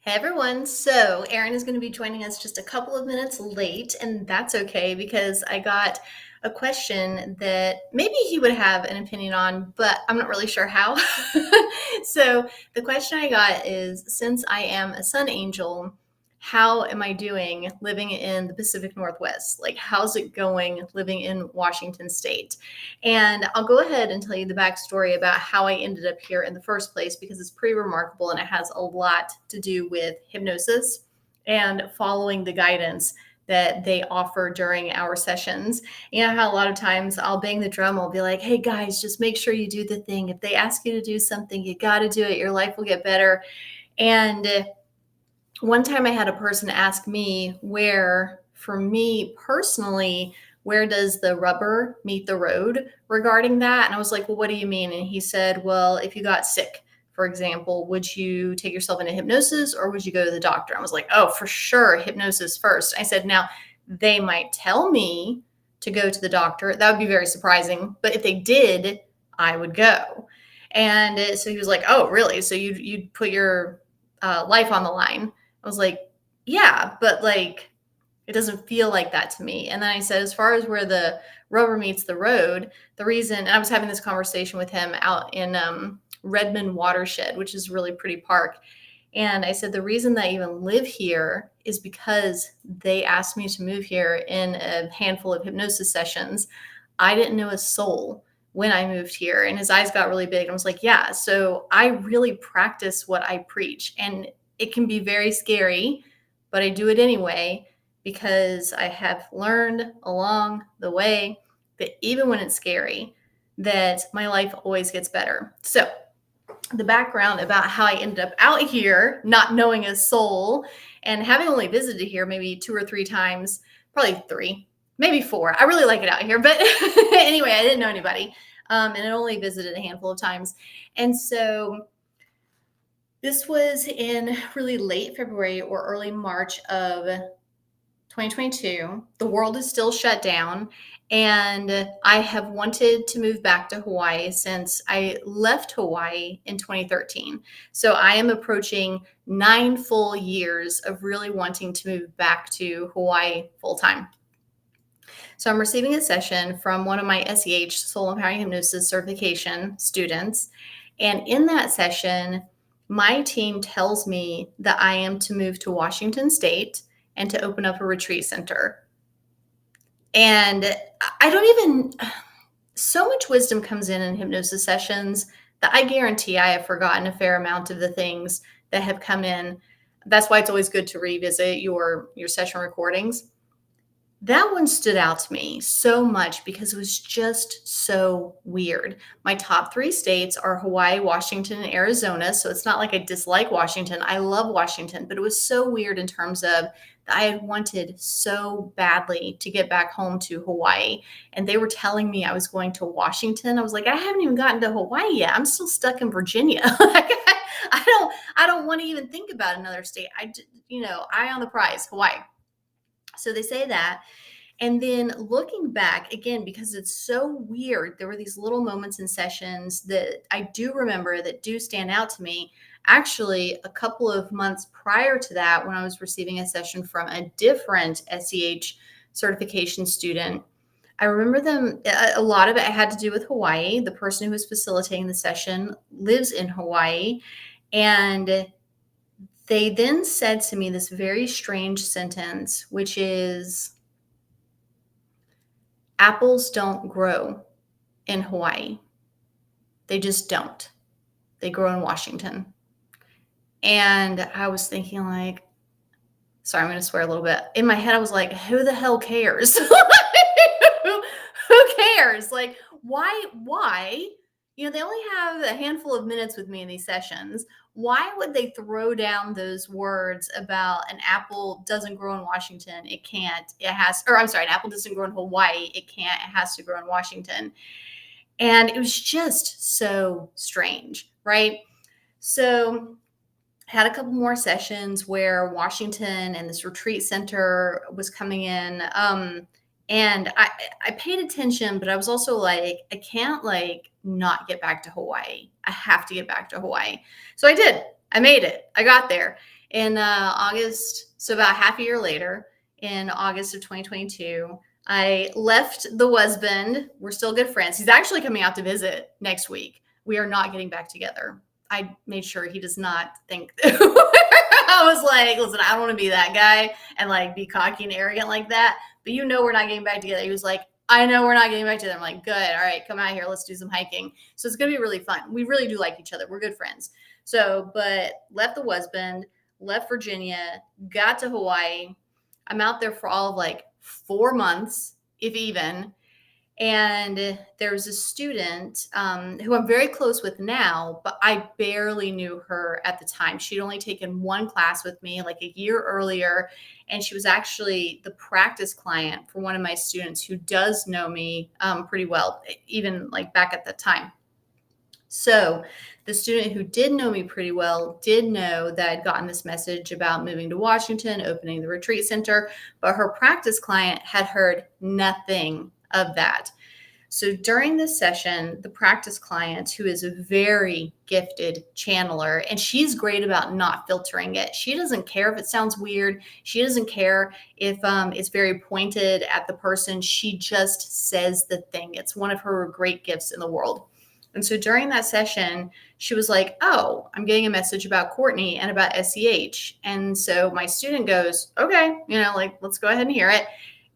Hey everyone. So, Aaron is going to be joining us just a couple of minutes late, and that's okay because I got a question that maybe he would have an opinion on, but I'm not really sure how. So, the question I got is, since I am a sun angel, how am I doing living in the Pacific Northwest? Like, how's it going living in Washington State? And I'll go ahead and tell you the backstory about how I ended up here in the first place because it's pretty remarkable and it has a lot to do with hypnosis and following the guidance that they offer during our sessions. You know how a lot of times I'll bang the drum, I'll be like, hey guys, just make sure you do the thing. If they ask you to do something, you got to do it. Your life will get better. And one time I had a person ask me where, for me personally, where does the rubber meet the road regarding that? And I was like, well, what do you mean? And he said, well, if you got sick, for example, would you take yourself into hypnosis or would you go to the doctor? I was like, oh, for sure, hypnosis first. I said, now they might tell me to go to the doctor. That would be very surprising. But if they did, I would go. And so he was like, oh, really? So you'd put your life on the line. I was like, yeah, but like, it doesn't feel like that to me. And then I said, as far as where the rubber meets the road, the reason, and I was having this conversation with him out in Redmond Watershed, which is a really pretty park. And I said, the reason that I even live here is because they asked me to move here in a handful of hypnosis sessions. I didn't know a soul when I moved here. And his eyes got really big. I was like, yeah, so I really practice what I preach. And it can be very scary, but I do it anyway because I have learned along the way that even when it's scary, that my life always gets better. So the background about how I ended up out here, not knowing a soul, and having only visited here maybe 2 or 3 times, probably 3, maybe 4. I really like it out here, but anyway, I didn't know anybody, and I only visited a handful of times. And so this was in really late February or early March of 2022. The world is still shut down, and I have wanted to move back to Hawaii since I left Hawaii in 2013. So I am approaching 9 full years of really wanting to move back to Hawaii full time. So I'm receiving a session from one of my SEH, Soul Empowering Hypnosis certification students. And in that session, my team tells me that I am to move to Washington State and to open up a retreat center. And I don't even, so much wisdom comes in hypnosis sessions that I guarantee I have forgotten a fair amount of the things that have come in. That's why it's always good to revisit your session recordings. That one stood out to me so much because it was just so weird. My top 3 states are Hawaii, Washington, and Arizona. So it's not like I dislike Washington. I love Washington, but it was so weird in terms of that I had wanted so badly to get back home to Hawaii. And they were telling me I was going to Washington. I was like, I haven't even gotten to Hawaii yet. I'm still stuck in Virginia. I don't want to even think about another state. Eye on the prize, Hawaii. So they say that. And then looking back again, because it's so weird, there were these little moments in sessions that I do remember that do stand out to me. Actually, a couple of months prior to that, when I was receiving a session from a different SEH certification student, I remember them, a lot of it had to do with Hawaii. The person who was facilitating the session lives in Hawaii. And they then said to me this very strange sentence, which is, apples don't grow in Hawaii. They just don't. They grow in Washington. And I was thinking like, sorry, I'm going to swear a little bit. In my head, I was like, who the hell cares? Who cares? Like, why? They only have a handful of minutes with me in these sessions. Why would they throw down those words about an apple doesn't grow in Washington? It can't. It has, or I'm sorry, an apple doesn't grow in Hawaii. It can't. It has to grow in Washington. And it was just so strange, right? So had a couple more sessions where Washington and this retreat center was coming in. And I paid attention, but I was also like, I can't not get back to Hawaii. I have to get back to Hawaii. So I did. I made it. I got there. In August, so about half a year later, in August of 2022, I left the husband. We're still good friends. He's actually coming out to visit next week. We are not getting back together. I made sure he does not think I was like, listen, I don't want to be that guy and like be cocky and arrogant like that. But we're not getting back together. He was like, I know we're not getting back together. I'm like, good. All right, come out here. Let's do some hiking. So it's going to be really fun. We really do like each other. We're good friends. So, but left the husband, left Virginia, got to Hawaii. I'm out there for all of like 4 months, if even. And there was a student who I'm very close with now, but I barely knew her at the time. She'd only taken one class with me like a year earlier. And she was actually the practice client for one of my students who does know me pretty well, even like back at that time. So the student who did know me pretty well did know that I'd gotten this message about moving to Washington, opening the retreat center, but her practice client had heard nothing of that. So during this session, the practice client, who is a very gifted channeler, and she's great about not filtering it. She doesn't care if it sounds weird. She doesn't care if it's very pointed at the person. She just says the thing. It's one of her great gifts in the world. And so during that session, she was like, oh, I'm getting a message about Courtney and about SEH. And so my student goes, okay, like, let's go ahead and hear it.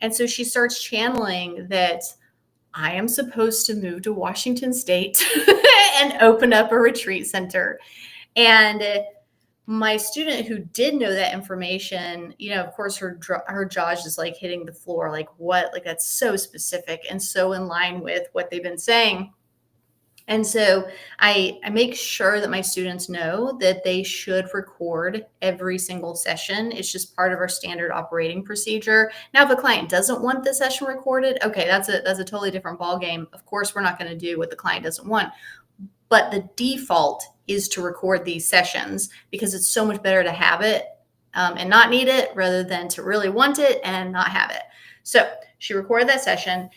And so she starts channeling that I am supposed to move to Washington State and open up a retreat center. And my student who did know that information, of course, her jaw is just like hitting the floor. Like, what? Like, that's so specific and so in line with what they've been saying. And so I make sure that my students know that they should record every single session. It's just part of our standard operating procedure. Now, if a client doesn't want the session recorded, okay, that's a totally different ballgame. Of course, we're not going to do what the client doesn't want. But the default is to record these sessions because it's so much better to have it and not need it rather than to really want it and not have it. So she recorded that session.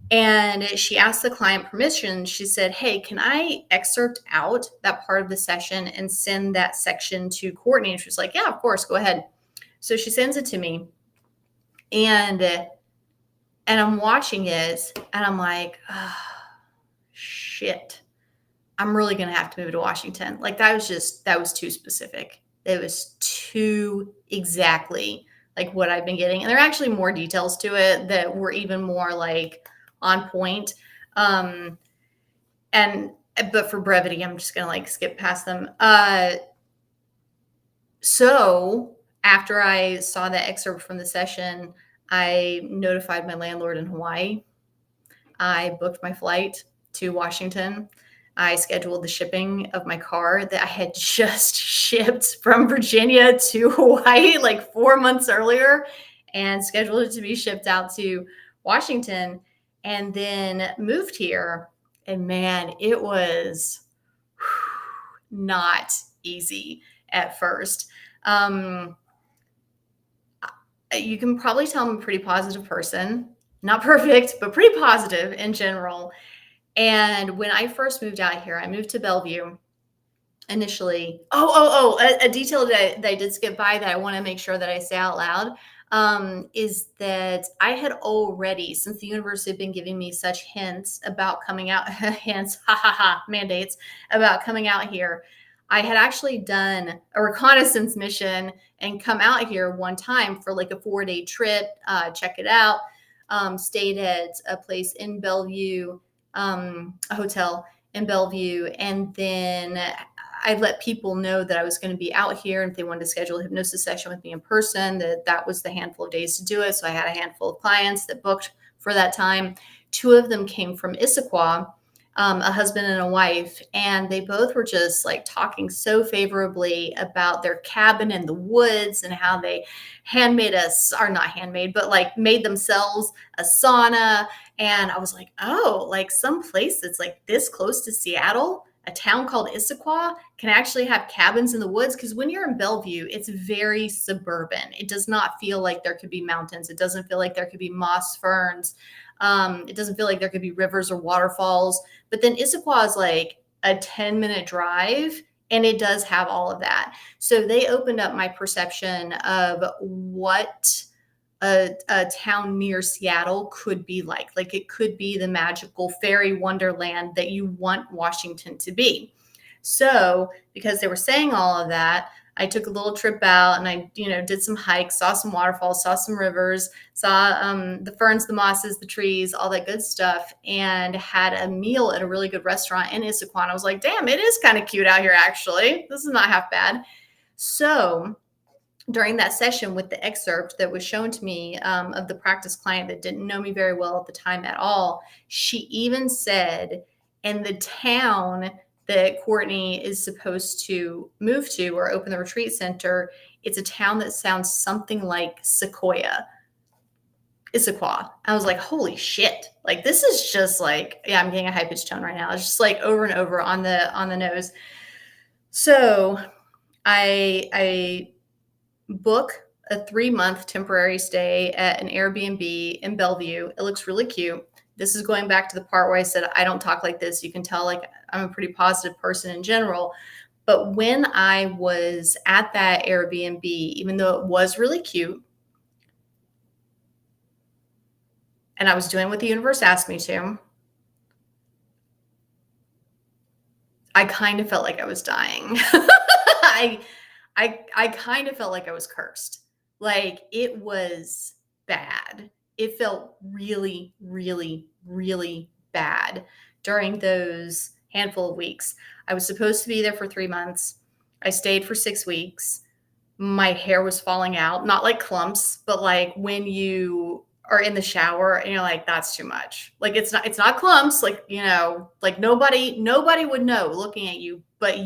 And she asked the client permission. She said, hey, can I excerpt out that part of the session and send that section to Courtney? And she was like, yeah, of course, go ahead. So she sends it to me. And I'm watching it and I'm like, oh, shit, I'm really going to have to move to Washington. Like that was too specific. It was too exactly like what I've been getting. And there are actually more details to it that were even more like on point. But for brevity, I'm just going to like skip past them. So after I saw that excerpt from the session, I notified my landlord in Hawaii. I booked my flight to Washington. I scheduled the shipping of my car that I had just shipped from Virginia to Hawaii like 4 months earlier and scheduled it to be shipped out to Washington and then moved here. And man, it was not easy at first. You can probably tell I'm a pretty positive person. Not perfect, but pretty positive in general. And when I first moved out here, I moved to Bellevue initially. A detail that I did skip by that I want to make sure that I say out loud is that I had already, since the universe had been giving me such hints about coming out, hints, mandates about coming out here, I had actually done a reconnaissance mission and come out here one time for like a 4-day trip, check it out, stayed at a place in Bellevue, a hotel in Bellevue. And then I let people know that I was going to be out here. And if they wanted to schedule a hypnosis session with me in person, that was the handful of days to do it. So I had a handful of clients that booked for that time. 2 of them came from Issaquah, a husband and a wife, and they both were just like talking so favorably about their cabin in the woods and how they made themselves a sauna. And I was like, oh, like some place that's like this close to Seattle, a town called Issaquah, can actually have cabins in the woods. Because when you're in Bellevue, it's very suburban. It does not feel like there could be mountains. It doesn't feel like there could be moss ferns. It doesn't feel like there could be rivers or waterfalls. But then Issaquah is like a 10-minute drive, And it does have all of that. So they opened up my perception of what a town near Seattle could be like. Like it could be the magical fairy wonderland that you want Washington to be. So because they were saying all of that, I took a little trip out and I, did some hikes, saw some waterfalls, saw some rivers, saw the ferns, the mosses, the trees, all that good stuff, and had a meal at a really good restaurant in Issaquah. I was like, damn, it is kind of cute out here, actually. This is not half bad. So during that session with the excerpt that was shown to me of the practice client that didn't know me very well at the time at all, she even said, in the town that Courtney is supposed to move to or open the retreat center, it's a town that sounds something like Sequoia, Issaquah. I was like, holy shit. Like, this is just like, yeah, I'm getting a high pitched tone right now. It's just like over and over on the nose. So I book a 3-month temporary stay at an Airbnb in Bellevue. It looks really cute. This is going back to the part where I said I don't talk like this. You can tell like I'm a pretty positive person in general. But when I was at that Airbnb, even though it was really cute, and I was doing what the universe asked me to, I kind of felt like I was dying. I kind of felt like I was cursed. Like it was bad. It felt really, really, really bad during those handful of weeks. I was supposed to be there for 3 months. I stayed for 6 weeks. My hair was falling out, not like clumps, but like when you are in the shower and you're like, that's too much. Like it's not clumps, like, like nobody would know looking at you, but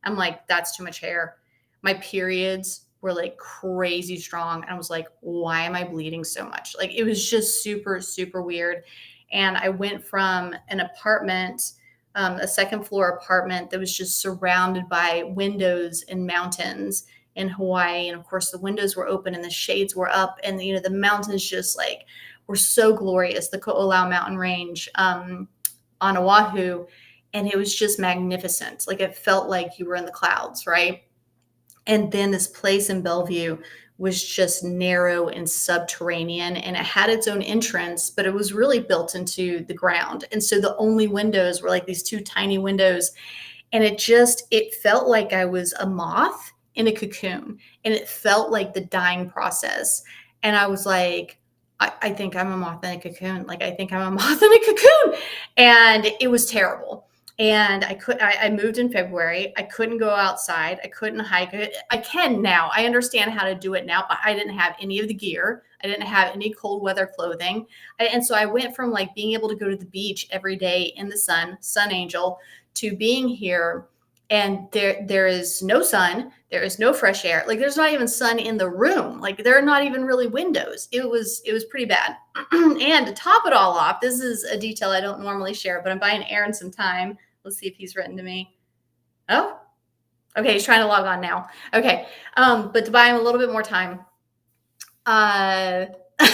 I'm like, that's too much hair. My periods were like crazy strong. And I was like, why am I bleeding so much? Like it was just super, super weird. And I went from an apartment, a second floor apartment that was just surrounded by windows and mountains in Hawaii. And of course the windows were open and the shades were up and the mountains just like were so glorious, the Ko'olau mountain range on Oahu. And it was just magnificent. Like it felt like you were in the clouds, right? And then this place in Bellevue was just narrow and subterranean, and it had its own entrance, but it was really built into the ground. And so the only windows were like these two tiny windows. And it felt like I was a moth in a cocoon, and it felt like the dying process. And I was like, I think I'm a moth in a cocoon. Like, I think I'm a moth in a cocoon. And it was terrible. And I moved in February. I couldn't go outside. I couldn't hike. I can now. I understand how to do it now, but I didn't have any of the gear. I didn't have any cold weather clothing. And so I went from like being able to go to the beach every day in the sun angel, to being here and there is no sun, there is no fresh air, like there's not even sun in the room, like there are not even really windows. It was pretty bad. And to top it all off, this is a detail I don't normally share, but I'm buying Aaron some time. Let's see if he's written to me. Oh, okay, he's trying to log on now. Okay, but to buy him a little bit more time. This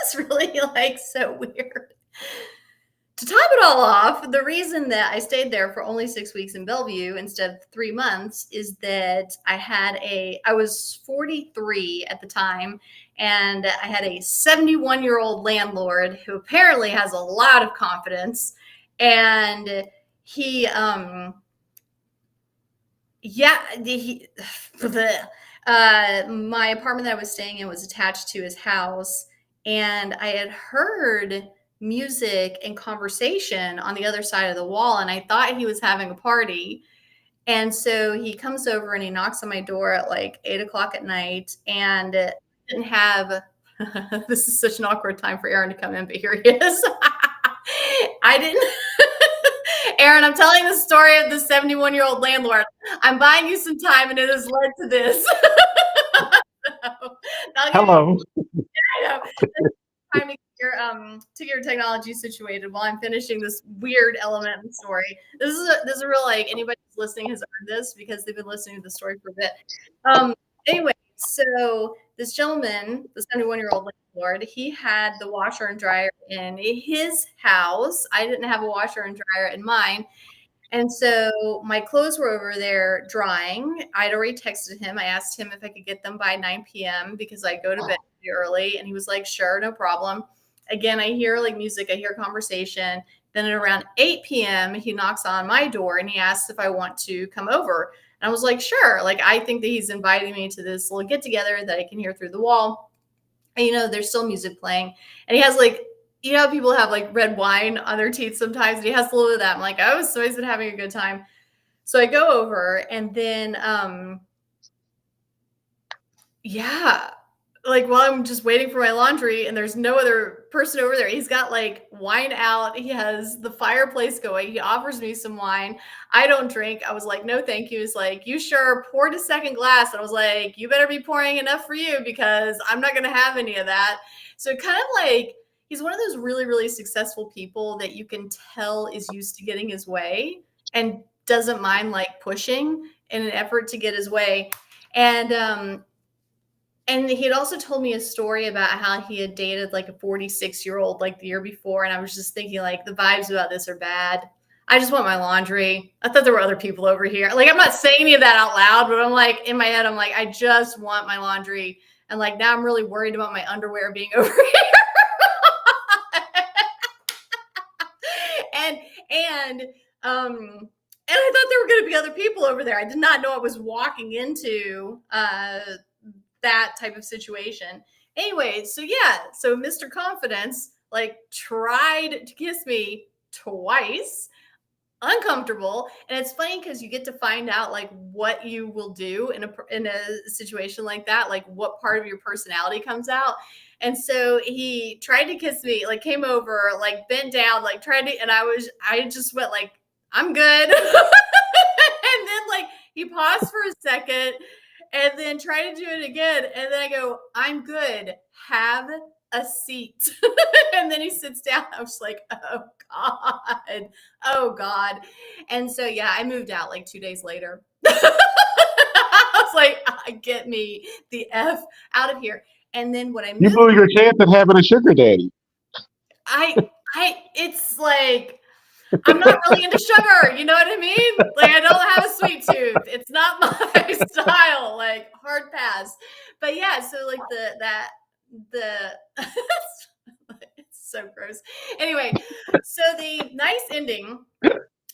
is really like so weird. To top it all off, the reason that I stayed there for only 6 weeks in Bellevue instead of 3 months is that I was 43 at the time, and I had a 71-year-old landlord who apparently has a lot of confidence. And he, my apartment that I was staying in was attached to his house, and I had heard music and conversation on the other side of the wall, and I thought he was having a party. And so he comes over and he knocks on my door at like 8 o'clock at night, and didn't have this is such an awkward time for Aaron to come in, but here he is. I didn't Aaron, I'm telling the story of the 71-year-old landlord. I'm buying you some time, and it has led to this. So, Hello. I know. Time to get your technology situated while I'm finishing this weird element in the story. This is a real, like, anybody who's listening has earned this because they've been listening to the story for a bit. Anyway, so this gentleman, the 71-year-old landlord, he had the washer and dryer in his house. I didn't have a washer and dryer in mine. And so my clothes were over there drying. I'd already texted him. I asked him if I could get them by 9 p.m. because I go to bed early. And he was like, sure, no problem. Again, I hear like music, I hear conversation. Then at around 8 p.m., he knocks on my door and he asks if I want to come over. And I was like, sure. Like, I think that he's inviting me to this little get together that I can hear through the wall. And, there's still music playing. And he has like, people have like red wine on their teeth sometimes. And he has a little bit of that. I'm like, oh, so he's been having a good time. So I go over and then, yeah, like while I'm just waiting for my laundry and there's no other person over there, he's got like wine out. He has the fireplace going. He offers me some wine. I don't drink. I was like, no, thank you. He's like, you sure? Poured a second glass. And I was like, you better be pouring enough for you because I'm not going to have any of that. So kind of like, he's one of those really, really successful people that you can tell is used to getting his way and doesn't mind like pushing in an effort to get his way. And he had also told me a story about how he had dated like a 46-year-old like the year before. And I was just thinking, like, the vibes about this are bad. I just want my laundry. I thought there were other people over here. Like, I'm not saying any of that out loud, but I'm like, in my head, I'm like, I just want my laundry. And like, now I'm really worried about my underwear being over here. and I thought there were going to be other people over there. I did not know I was walking into that type of situation. Anyway, so Mr. Confidence like tried to kiss me twice, uncomfortable. And it's funny because you get to find out like what you will do in a situation like that, like what part of your personality comes out. And so he tried to kiss me, like came over, like bent down, like tried to, and I just went like, I'm good. And then like he paused for a second and then try to do it again. And then I go, I'm good. Have a seat. And then he sits down. I was like, oh God. Oh God. And so, I moved out like 2 days later. I was like, get me the F out of here. And then what I You moved, blew your chance at having a sugar daddy. it's like, I'm not really into sugar. You know what I mean? Like, I don't have a sweet tooth. It's not my style. Like, hard pass. But so like the it's so gross. Anyway, so the nice ending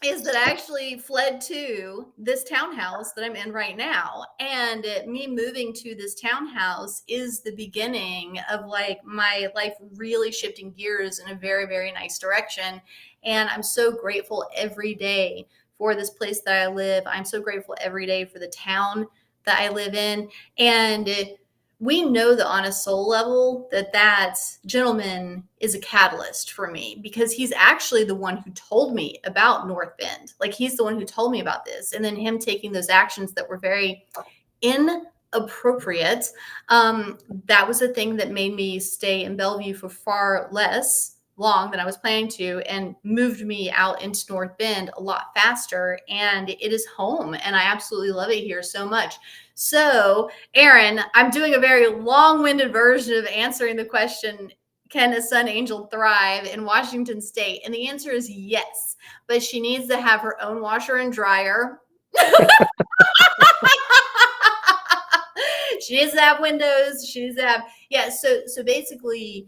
is that I actually fled to this townhouse that I'm in right now. And me moving to this townhouse is the beginning of like my life really shifting gears in a very, very nice direction. And I'm so grateful every day for this place that I live. I'm so grateful every day for the town that I live in. And we know that on a soul level that gentleman is a catalyst for me because he's actually the one who told me about North Bend. Like, he's the one who told me about this, and then him taking those actions that were very inappropriate. That was the thing that made me stay in Bellevue for far less long than I was planning to, and moved me out into North Bend a lot faster. And it is home, and I absolutely love it here so much. So, Aaron, I'm doing a very long-winded version of answering the question, can a sun angel thrive in Washington State? And the answer is yes, but she needs to have her own washer and dryer. She needs to have windows. She needs to have, so basically,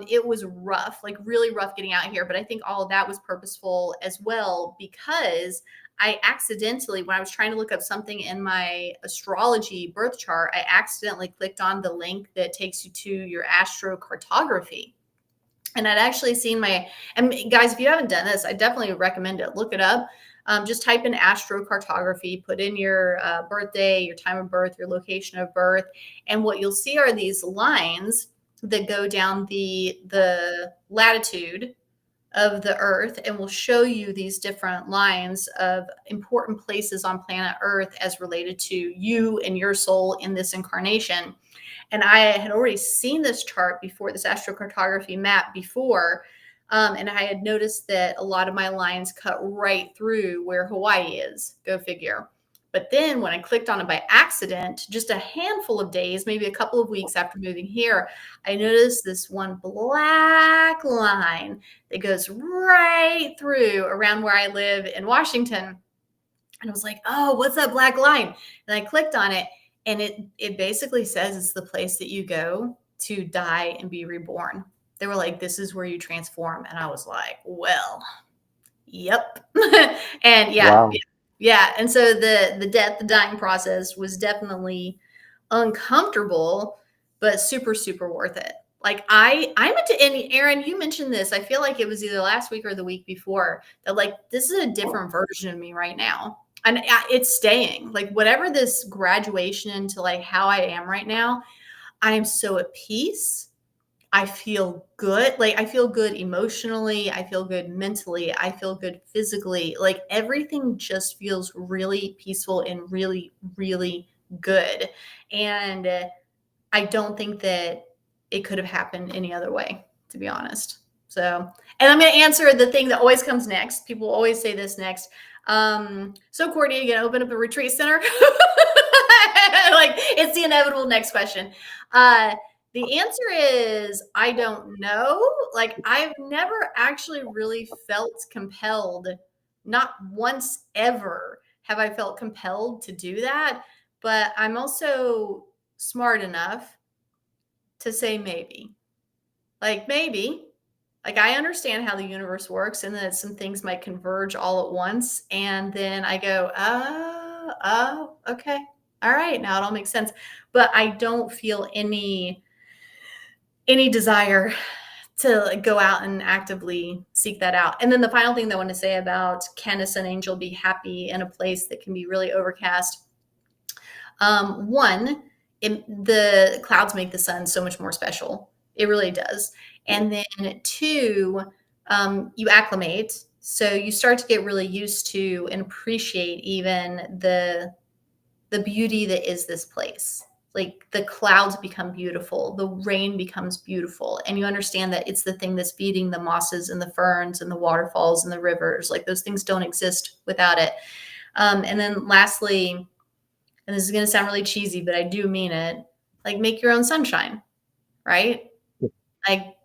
it was rough, like really rough getting out here. But I think all of that was purposeful as well, because I accidentally, when I was trying to look up something in my astrology birth chart, I accidentally clicked on the link that takes you to your astrocartography. And I'd actually seen and guys, if you haven't done this, I definitely recommend it. Look it up. Just type in astrocartography, put in your birthday, your time of birth, your location of birth. And what you'll see are these lines that go down the latitude of the earth, and will show you these different lines of important places on planet Earth as related to you and your soul in this incarnation. And I had already seen this chart before, this astrocartography map before, and I had noticed that a lot of my lines cut right through where Hawaii is. Go figure. But then when I clicked on it by accident, just a handful of days, maybe a couple of weeks after moving here, I noticed this one black line that goes right through around where I live in Washington. And I was like, oh, what's that black line? And I clicked on it, and it basically says it's the place that you go to die and be reborn. They were like, this is where you transform. And I was like, well, yep. And yeah, Wow. yeah. And so the dying process was definitely uncomfortable, but super, super worth it. Like I'm into, and Aaron, you mentioned this. I feel like it was either last week or the week before that, like, this is a different version of me right now. And it's staying, like, whatever this graduation into like how I am right now, I am so at peace. I feel good. Like, I feel good emotionally. I feel good mentally. I feel good physically. Like, everything just feels really peaceful and really, really good. And I don't think that it could have happened any other way, to be honest. So, and I'm going to answer the thing that always comes next. People always say this next. So Courtney, you going to open up a retreat center? Like, it's the inevitable next question. The answer is I don't know. Like, I've never actually really felt compelled, not once ever have I felt compelled to do that. But I'm also smart enough to say maybe. Like, maybe. Like, I understand how the universe works and that some things might converge all at once. And then I go, oh, okay. All right. Now it all makes sense. But I don't feel any desire to, like, go out and actively seek that out. And then the final thing that I want to say about, can a sun angel be happy in a place that can be really overcast? One, the clouds make the sun so much more special. It really does. And then two, you acclimate. So you start to get really used to and appreciate even the beauty that is this place. Like, the clouds become beautiful, the rain becomes beautiful, and you understand that it's the thing that's feeding the mosses and the ferns and the waterfalls and the rivers. Like, those things don't exist without it. And then lastly, and this is going to sound really cheesy, but I do mean it, like, make your own sunshine, right? Like,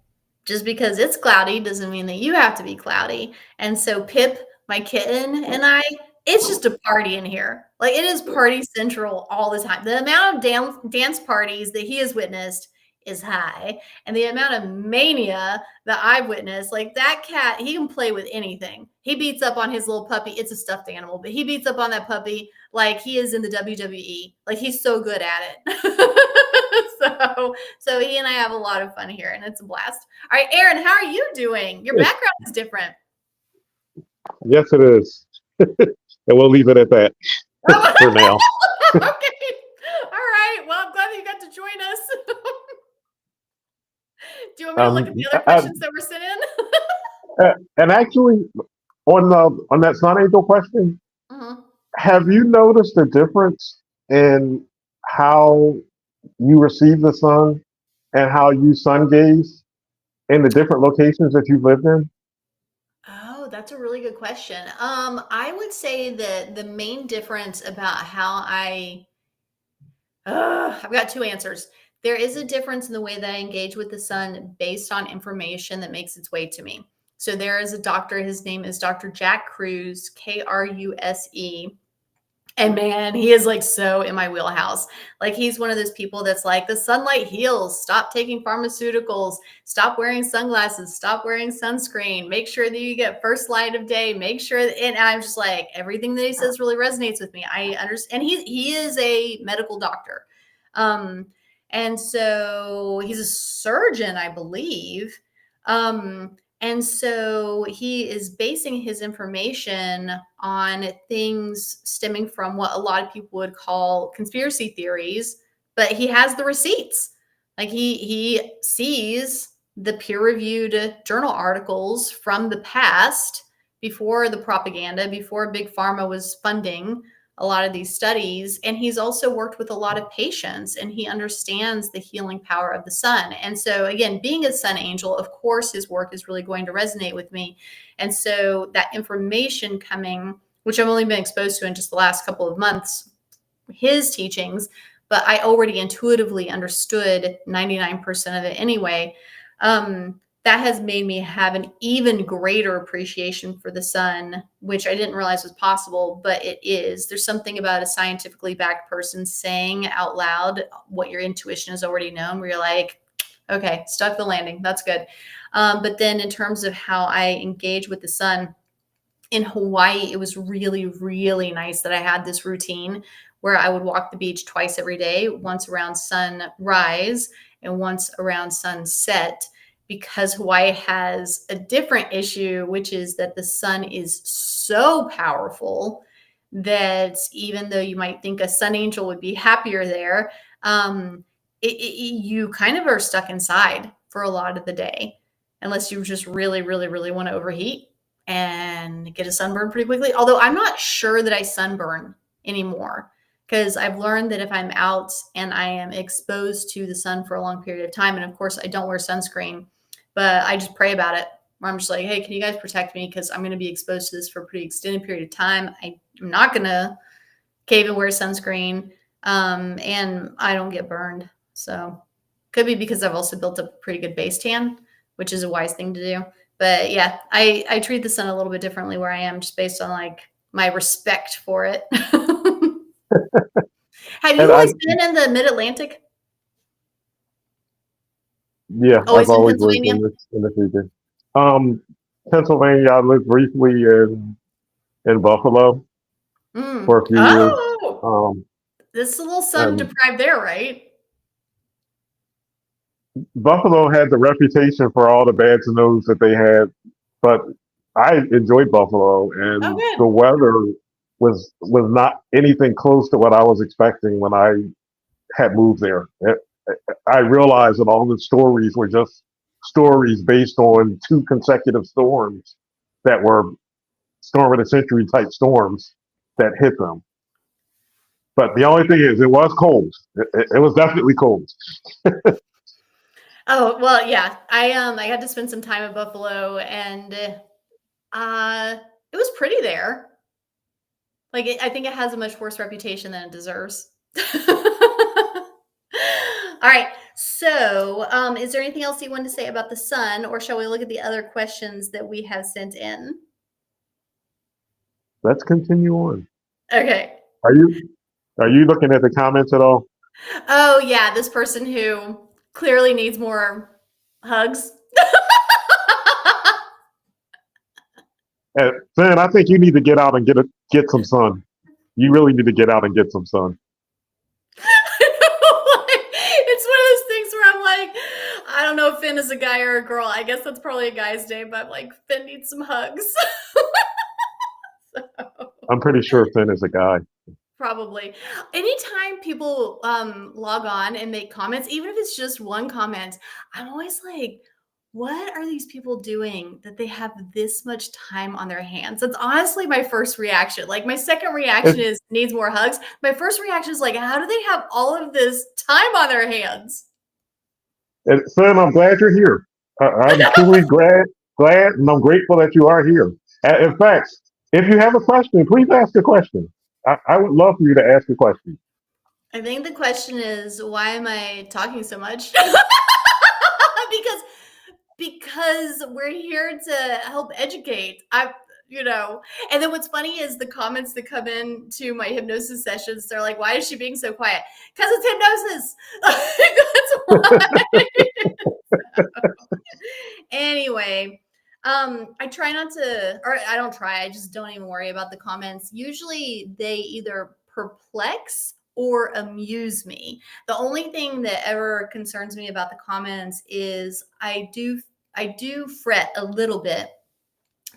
just because it's cloudy doesn't mean that you have to be cloudy. And so Pip, my kitten, and I, it's just a party in here. Like, it is party central all the time. The amount of dance parties that he has witnessed is high. And the amount of mania that I've witnessed, like, that cat, he can play with anything. He beats up on his little puppy. It's a stuffed animal, but he beats up on that puppy like he is in the WWE. Like, he's so good at it. So he and I have a lot of fun here, and it's a blast. All right, Aaron, how are you doing? Your background is different. Yes, it is. And we'll leave it at that for now. Okay. All right. Well, I'm glad that you got to join us. Do you want me to look at Um, the other I, questions that were sent in? and actually, on that Sun Angel question, Mhm. have you noticed a difference in how you receive the sun and how you sun gaze in the different locations that you've lived in? Oh, that's a really good question. I would say that the main difference about how I've got two answers. There is a difference in the way that I engage with the sun based on information that makes its way to me. So there is a doctor, his name is Dr. Jack Kruse, Kruse. And man, he is, like, so in my wheelhouse. Like, he's one of those people that's like, the sunlight heals. Stop taking pharmaceuticals. Stop wearing sunglasses. Stop wearing sunscreen. Make sure that you get first light of day. Make sure that, and I'm just like, everything that he says really resonates with me. I understand. And he is a medical doctor. Um, and so he's a surgeon, I believe. And so he is basing his information on things stemming from what a lot of people would call conspiracy theories, but he has the receipts. Like, he sees the peer-reviewed journal articles from the past, before the propaganda, before Big Pharma was funding a lot of these studies. And he's also worked with a lot of patients, and he understands the healing power of the sun. And so, again, being a sun angel, of course, his work is really going to resonate with me. And so that information coming which I've only been exposed to in just the last couple of months, his teachings, but I already intuitively understood 99% of it anyway. That has made me have an even greater appreciation for the sun, which I didn't realize was possible, but it is. There's something about a scientifically backed person saying out loud what your intuition has already known, where you're like, okay, stuck the landing. That's good. But then in terms of how I engage with the sun, in Hawaii, it was really, really nice that I had this routine where I would walk the beach twice every day, once around sunrise and once around sunset, because Hawaii has a different issue, which is that the sun is so powerful that even though you might think a sun angel would be happier there, you kind of are stuck inside for a lot of the day, unless you just really, really, really want to overheat and get a sunburn pretty quickly. Although I'm not sure that I sunburn anymore, because I've learned that if I'm out and I am exposed to the sun for a long period of time, and of course I don't wear sunscreen, but I just pray about it. Where I'm just like, hey, can you guys protect me? Because I'm going to be exposed to this for a pretty extended period of time. I'm not going to cave and wear sunscreen, and I don't get burned. So could be because I've also built up a pretty good base tan, which is a wise thing to do. But yeah, I treat the sun a little bit differently where I am, just based on like my respect for it. Have you And always been in the mid-Atlantic? yeah, I've Always in always lived Pennsylvania? in this region. Um, Pennsylvania. I lived briefly in Buffalo for a few years. Oh, Um, this is a little sun and deprived there, right? Buffalo had the reputation for all the bad snows that they had, but I enjoyed Buffalo, Oh, and the good. weather was not anything close to what I was expecting when I had moved there. I realized that all the stories were just stories based on two consecutive storms that were storm of the century type storms that hit them. But the only thing is, it was cold. It was definitely cold. Oh, well, yeah. I got to spend some time in Buffalo, and it was pretty there. Like, I think it has a much worse reputation than it deserves. All right. So, is there anything else you want to say about the sun, or shall we look at the other questions that we have sent in? Let's continue on. Okay. Are you are you looking at the comments at all? Oh, yeah. This person who clearly needs more hugs. Fan, I think you need to get out and get some sun. You really need to get out and get some sun. It's one of those things where I'm like, I don't know if Finn is a guy or a girl. I guess that's probably a guy's name, but I'm like, Finn needs some hugs. I'm pretty sure Finn is a guy. Probably. Anytime people log on and make comments, even if it's just one comment, I'm always like, what are these people doing that they have this much time on their hands? That's honestly my first reaction. Like, my second reaction It, is needs more hugs. My first reaction is like, how do they have all of this time on their hands? Fan, I'm glad you're here. I'm truly glad, and I'm grateful that you are here. In fact, if you have a question, please ask a question. I would love for you to ask a question. I think the question is, why am I talking so much? because because we're here to help educate. And then what's funny is the comments that come in to my hypnosis sessions. They're like, "Why is she being so quiet?" Because it's hypnosis. That's why. Anyway, I try not to, or I don't try. I just don't even worry about the comments. Usually, they either perplex or amuse me. The only thing that ever concerns me about the comments is I do fret a little bit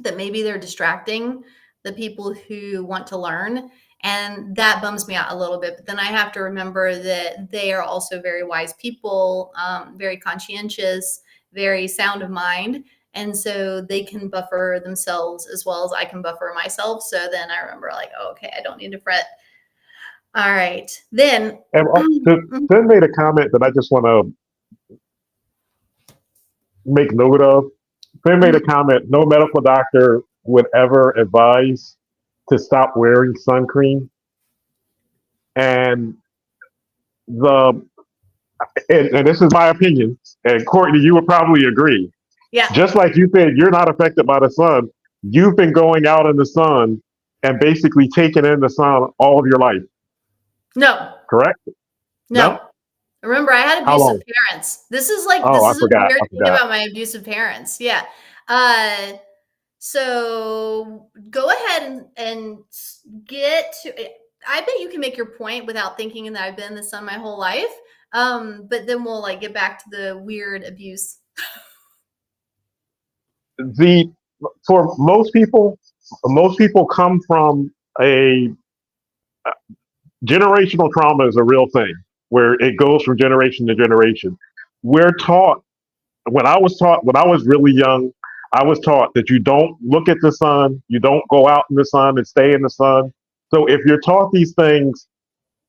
that maybe they're distracting the people who want to learn. And that bums me out a little bit. But then I have to remember that they are also very wise people, very conscientious, very sound of mind. And so they can buffer themselves as well as I can buffer myself. So then I remember, like, oh, okay, I don't need to fret. All right. Then, And Finn made a comment that I just want to make note of. Finn made a comment. No medical doctor would ever advise to stop wearing sunscreen. And the and this is my opinion, and Courtney, you would probably agree. Yeah. Just like you said, you're not affected by the sun. You've been going out in the sun and basically taking in the sun all of your life, No, correct? no. No? Remember, I had How abusive long? parents. This is like Oh, this I is a forgot. weird I thing forgot. about my abusive parents. Yeah. Uh, so go ahead and get to. I bet you can make your point without thinking that I've been in the sun my whole life. But then we'll like get back to the weird abuse. The For most people come from a generational trauma is a real thing where it goes from generation to generation. We're taught when I was really young, I was taught that you don't look at the sun, you don't go out in the sun and stay in the sun. So if you're taught these things,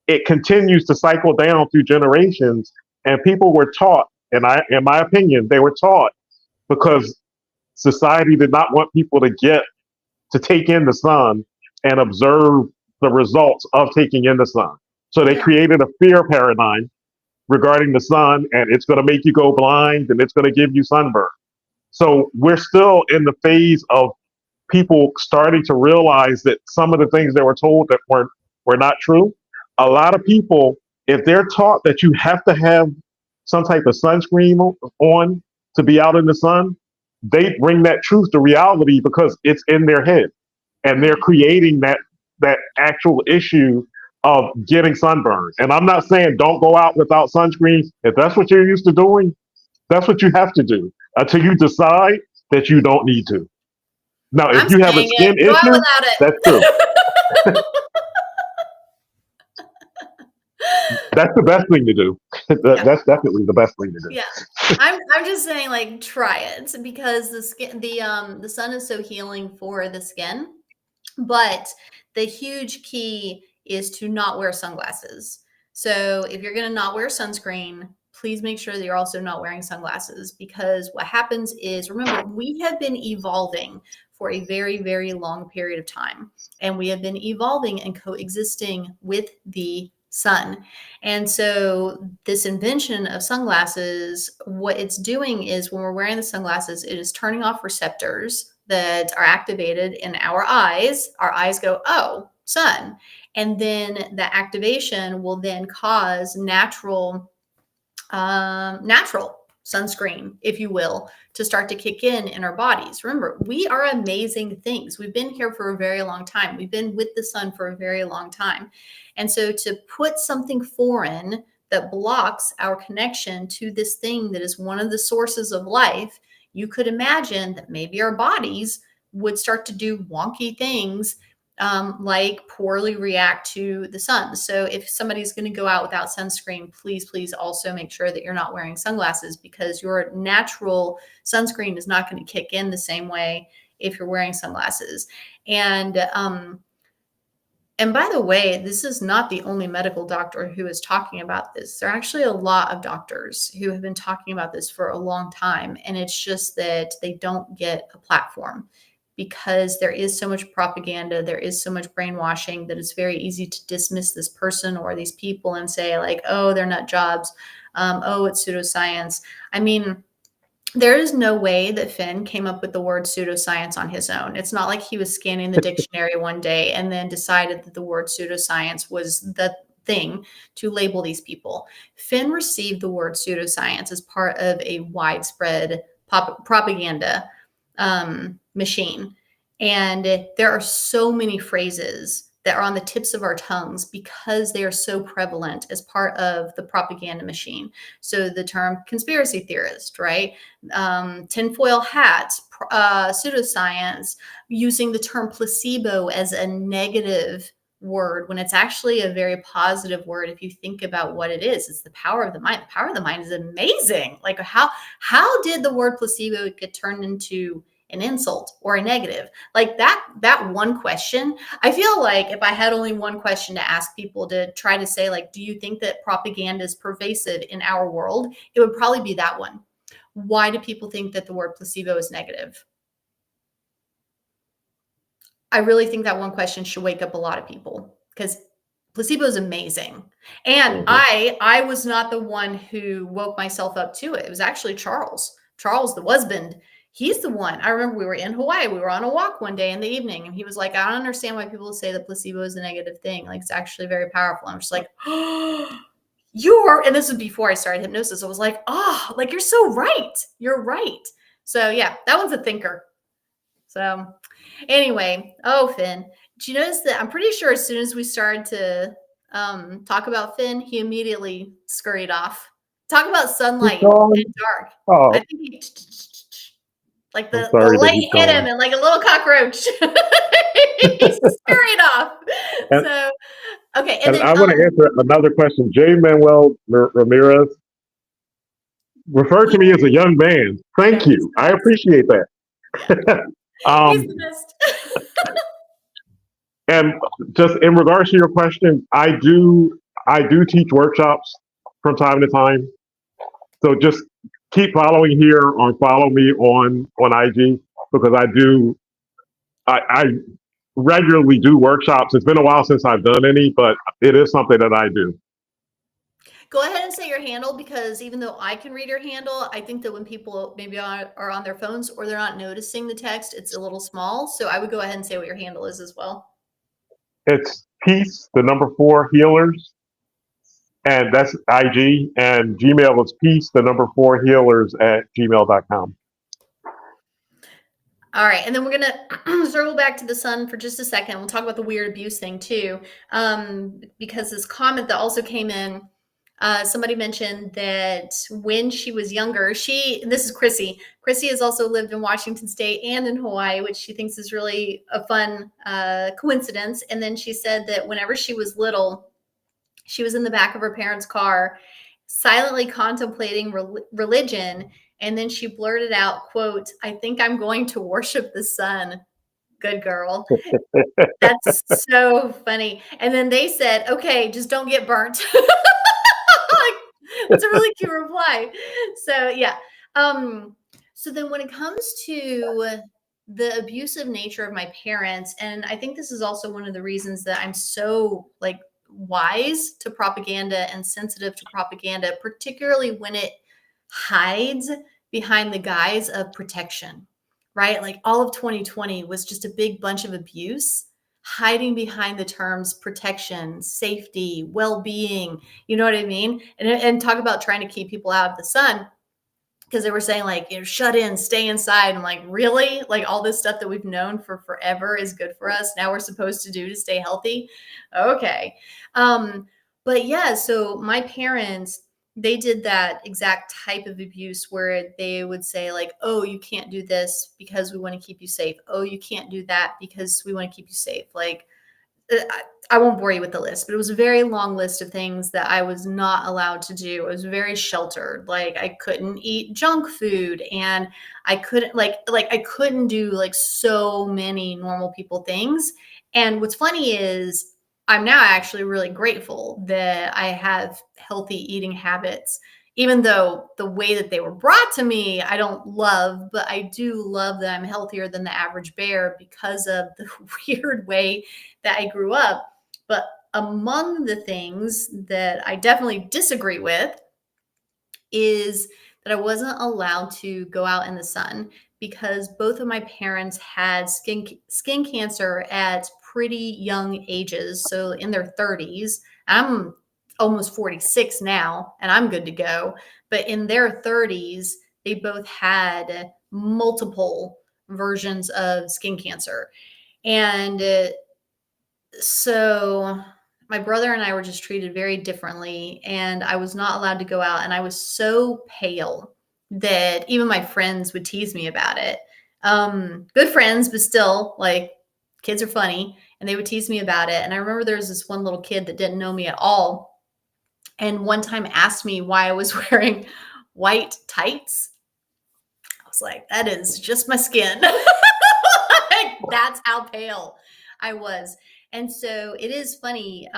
it continues to cycle down through generations. And people were taught, and in my opinion, they were taught because society did not want people to take in the sun and observe the results of taking in the sun. So they Yeah. created a fear paradigm regarding the sun, and it's going to make you go blind and it's going to give you sunburn. So we're still in the phase of people starting to realize that some of the things they were told that were not true. A lot of people, if they're taught that you have to have some type of sunscreen on to be out in the sun, they bring that truth to reality because it's in their head, and they're Mhm. creating that actual issue of getting sunburned. And I'm not saying don't go out without sunscreen. If that's what you're used to doing, that's what you have to do until you decide that you don't need to. Now, if I'm you have a saying it. skin Go out issue, without that's true. it. That's the best thing to do. Yeah. That's definitely the best thing to do. Yeah. I'm just saying like try it because the sun is so healing for the skin. But the huge key is to not wear sunglasses. So if you're going to not wear sunscreen, please make sure that you're also not wearing sunglasses because what happens is remember, we have been evolving for a very, very long period of time. And we have been evolving and coexisting with the sun. And so this invention of sunglasses, what it's doing is when we're wearing the sunglasses, it is turning off receptors that are activated in our eyes. Our eyes go, oh, sun. And then the activation will then cause natural sunscreen, if you will, to start to kick in our bodies. Remember, we are amazing things. We've been here for a very long time. We've been with the sun for a very long time. And so to put something foreign that blocks our connection to this thing that is one of the sources of life, you could imagine that maybe our bodies would start to do wonky things like poorly react to the sun. So if somebody's going to go out without sunscreen, please, please also make sure that you're not wearing sunglasses because your natural sunscreen is not going to kick in the same way if you're wearing sunglasses. And by the way, this is not the only medical doctor who is talking about this. There are actually a lot of doctors who have been talking about this for a long time. And it's just that they don't get a platform because there is so much propaganda, there is so much brainwashing that it's very easy to dismiss this person or these people and say, like, oh, they're nut jobs. Oh, it's pseudoscience. I mean, there is no way that Finn came up with the word pseudoscience on his own. It's not like he was scanning the dictionary one day and then decided that the word pseudoscience was the thing to label these people. Finn received the word pseudoscience as part of a widespread propaganda machine. And there are so many phrases that are on the tips of our tongues because they are so prevalent as part of the propaganda machine. So the term conspiracy theorist, right? Tinfoil hats, pseudoscience, using the term placebo as a negative word when it's actually a very positive word if you think about what it is. It's the power of the mind. The power of the mind is amazing. Like how did the word placebo get turned into an insult or a negative? Like that one question, I feel like if I had only one question to ask people to try to say, like, do you think that propaganda is pervasive in our world, it would probably be that one. Why do people think that the word placebo is negative? I really think that one question should wake up a lot of people because placebo is amazing. And Mhm. I was not the one who woke myself up to it. It was actually Charles. Charles, the husband, he's the one. I remember we were in Hawaii. We were on a walk one day in the evening, and he was like, I don't understand why people say that placebo is a negative thing. Like, it's actually very powerful. I'm just like, oh, you're, and this was before I started hypnosis. I was like, oh, like, you're so right. You're right. So, yeah, that one's a thinker. So, anyway, oh, Finn, did you notice that? I'm pretty sure as soon as we started to talk about Finn, he immediately scurried off. Talk about He's sunlight gone. and dark. I Oh, think he like I'm the sorry that light he's hit him gone. and like a little cockroach. He scurried off. And, So okay, and and then I want to answer another question. J. Manuel Ramirez referred to he, me as a young man. no, Thank he's you. the I best. appreciate that. Yeah, he's um, the best. and just in regards to your question, I do teach workshops from time to time. So just keep following here or follow me on IG because I regularly do workshops. It's been a while since I've done any, but it is something that I do. Go ahead and say your handle because even though I can read your handle, I think that when people maybe are on their phones or they're not noticing the text, it's a little small. So I would go ahead and say what your handle is as well. It's peace, the number four healers, and that's IG. And Gmail is peace, the number four healers at gmail.com. All right, and then we're gonna circle back to the sun for just a second. We'll talk about the weird abuse thing too, because this comment that also came in, somebody mentioned that when she was younger, this is Chrissy. Chrissy has also lived in Washington State and in Hawaii, which she thinks is really a fun coincidence. And then she said that whenever she was little, she was in the back of her parents' car, silently contemplating religion, and then she blurted out, quote, I think I'm going to worship the sun. Good girl. That's so funny. And then they said, okay, just don't get burnt. Like, that's a really cute reply. So yeah. Um, so then when it comes to the abusive nature of my parents, and I think this is also one of the reasons that I'm so like wise to propaganda and sensitive to propaganda, particularly when it hides behind the guise of protection, right? Like all of 2020 was just a big bunch of abuse hiding behind the terms protection, safety, well-being, you know what I mean? And talk about trying to keep people out of the sun because they were saying like, shut in, stay inside. I'm like, really? Like all this stuff that we've known for forever is good for us. Now we're supposed to do to stay healthy. Okay. But yeah, so my parents, they did that exact type of abuse where they would say like, oh, you can't do this because we want to keep you safe. Oh, you can't do that because we want to keep you safe. Like, I won't bore you with the list, but it was a very long list of things that I was not allowed to do. I was very sheltered. Like I couldn't eat junk food and I couldn't like I couldn't do like so many normal people things. And what's funny is I'm now actually really grateful that I have healthy eating habits. Even though the way that they were brought to me, I don't love, but I do love that I'm healthier than the average bear because of the weird way that I grew up. But among the things that I definitely disagree with is that I wasn't allowed to go out in the sun because both of my parents had skin cancer at pretty young ages, so in their 30s. I'm almost 46 now and I'm good to go, but in their 30s they both had multiple versions of skin cancer. And so my brother and I were just treated very differently, and I was not allowed to go out, and I was so pale that even my friends would tease me about it. Good friends, but still, like, kids are funny, and they would tease me about it. And I remember there was this one little kid that didn't know me at all, and one time asked me why I was wearing white tights. I was like, that is just my skin. Like, that's how pale I was. And so it is funny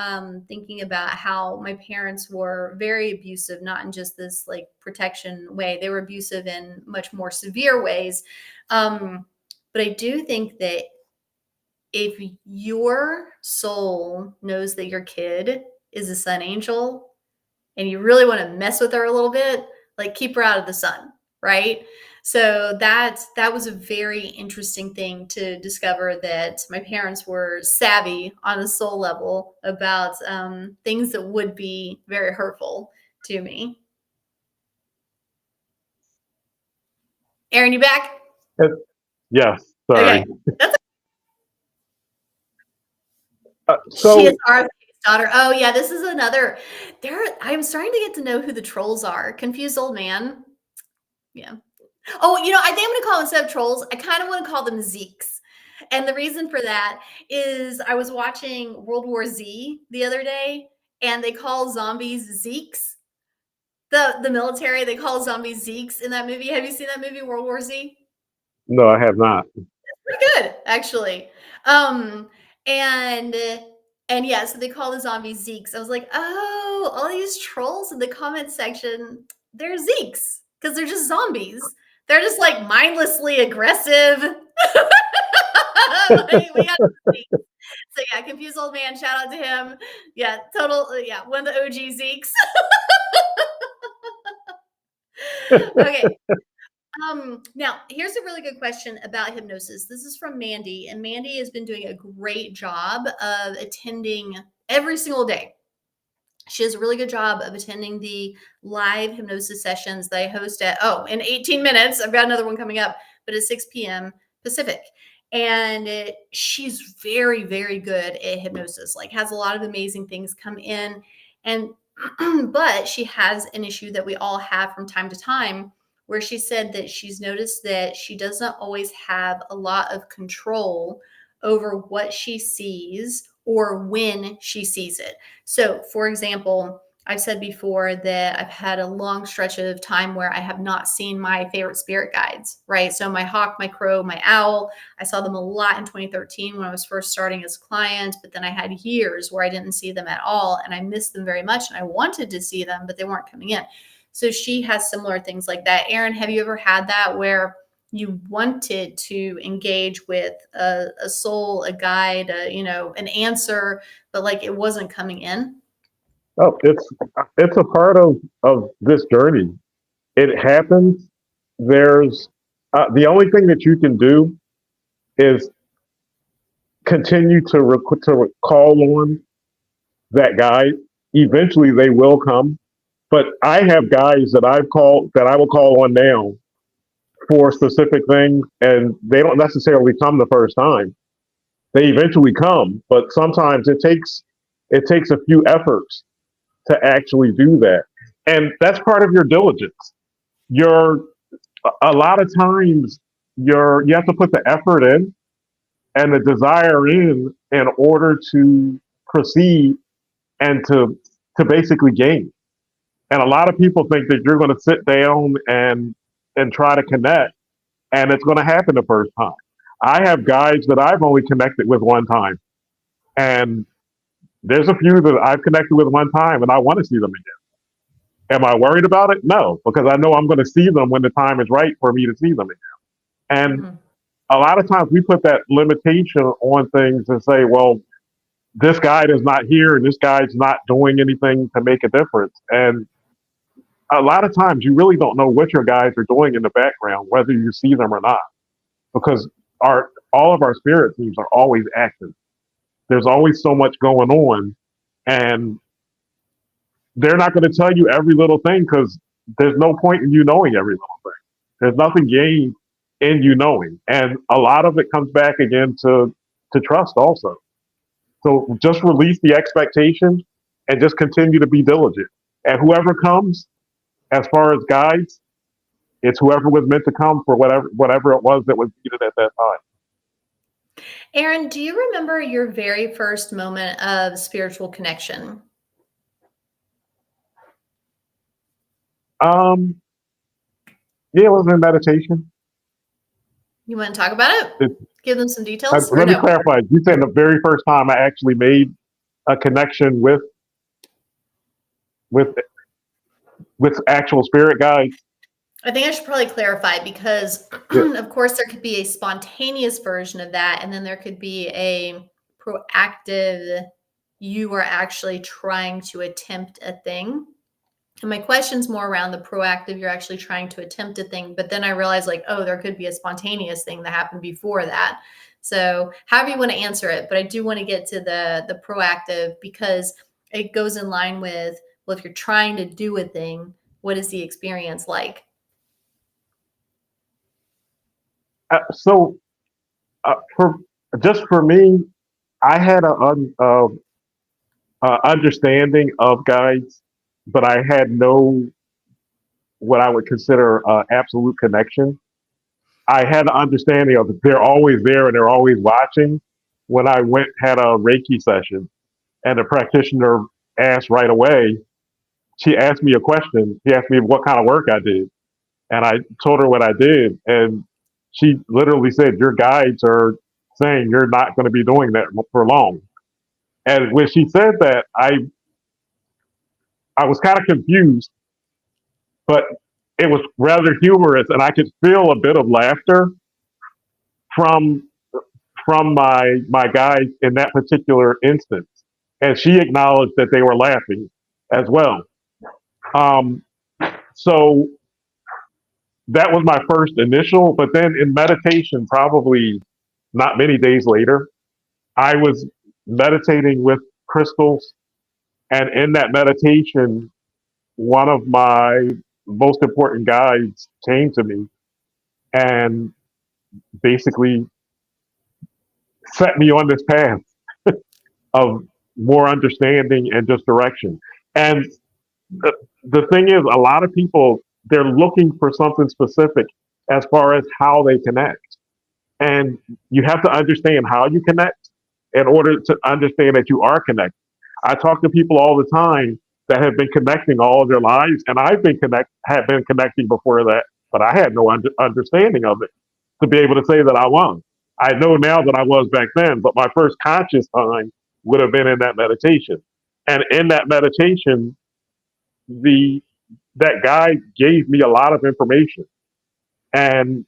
thinking about how my parents were very abusive, not in just this like protection way. They were abusive in much more severe ways. But I do think that if your soul knows that your kid is a sun angel and you really want to mess with her a little bit, like keep her out of the sun, right? So that was a very interesting thing to discover, that my parents were savvy on a soul level about things that would be very hurtful to me. Aaron, you back? Yes, Okay. sorry. That's She is So RFK's daughter. Oh yeah, this is another. There, I'm starting to get to know who the trolls are. Confused old man. Yeah. Oh, I think I'm going to call them, instead of trolls, I kind of want to call them Zeeks. And the reason for that is I was watching World War Z the other day, and they call zombies Zeeks. The military, they call zombies Zeeks in that movie. Have you seen that movie, World War Z? no, I have not. Pretty good, actually. Um, and and yeah, so they call the zombies Zeeks. I was like, oh, all these trolls in the comment section, they're Zeeks because they're just zombies. They're just like mindlessly aggressive. Like, we got Zeeks. So yeah, confused old man. Shout out to him. Yeah, total. Yeah, one of the OG Zeeks. Okay. Now, here's a really good question about hypnosis. This is from Mandy, and Mandy has been doing a great job of attending every single day. She does a really good job of attending the live hypnosis sessions that I host at, in 18 minutes. I've got another one coming up, but at 6 p.m. Pacific. And she's very, very good at hypnosis, like has a lot of amazing things come in. And, but she has an issue that we all have from time to time, where she said that she's noticed that she doesn't always have a lot of control over what she sees or when she sees it. So, for example, I've said before that I've had a long stretch of time where I have not seen my favorite spirit guides, right? So, my hawk, my crow, my owl, I saw them a lot in 2013 when I was first starting as a client, but then I had years where I didn't see them at all, and I missed them very much, and I wanted to see them, but they weren't coming in. So, she has similar things like that. Erin, have you ever had that where you wanted to engage with a soul, a guide, an answer, but like it wasn't coming in? Oh, it's a part of this journey. It happens. There's the only thing that you can do is continue to call on that guide. Eventually, they will come. But I have guys that I will call on now for specific things, and they don't necessarily come the first time. They eventually come, but sometimes it takes a few efforts to actually do that, and that's part of your diligence. You're a lot of times you have to put the effort in and the desire in order to proceed and to basically gain. And a lot of people think that you're going to sit down and try to connect, and it's going to happen the first time. I have guys that I've only connected with one time, and there's a few that I've connected with one time, and I want to see them again. Am I worried about it? No, because I know I'm going to see them when the time is right for me to see them again. And Mm-hmm. a lot of times we put that limitation on things and say, well, this guy is not here and this guy's not doing anything to make a difference. And a lot of times you really don't know what your guys are doing in the background, whether you see them or not, because all of our spirit teams are always active. There's always so much going on, and they're not going to tell you every little thing because there's no point in you knowing every little thing. There's nothing gained in you knowing, and a lot of it comes back again to trust also. So just release the expectation and just continue to be diligent. And whoever comes, as far as guides, it's whoever was meant to come for whatever it was that was needed at that Aaron, do you remember your very first moment of spiritual connection? time. Yeah, it was in meditation. You want to talk about it? It, Give them some details, or Let me no? clarify. You said the very first time I actually made a connection with with actual spirit guides. I think I should probably clarify because, Yeah. of course, there could be a spontaneous version of that, and then there could be a proactive, you are actually trying to attempt a thing. And my question's more around the proactive, you're actually trying to attempt a thing, but then I realized like, oh, there could be a spontaneous thing that happened before that. So however you want to answer it, but I do want to get to the proactive because it goes in line with, well, if you're trying to do a thing, what is the experience like? So for just for me, I had understanding of guides, but I had no what I would consider absolute connection. I had an understanding of they're always there and they're always watching. When I went had a Reiki session, and the practitioner asked right away, she asked me a question. She asked me what kind of work I did, and I told her what I did, and she literally said, "Your guides are saying you're not going to be doing that for long." And when she said that, I was kind of confused, but it was rather humorous, and I could feel a bit of laughter from my guides in that particular instance, and she acknowledged that they were laughing as well. Um, so that was my first initial, but then in meditation, probably not many days later, I was meditating with crystals, and in that meditation, one of my most important guides came to me and basically set me on this path of more understanding and just direction. And the thing is, a lot of people, they're looking for something specific as far as how they connect. And you have to understand how you connect in order to understand that you are connected. I talk to people all the time that have been connecting all of their lives, and have been connecting before that, but I had no understanding of it to be able to say that I was. I know now that I was back then, but my first conscious time would have been in that meditation. And in that meditation, the that guy gave me a lot of information, and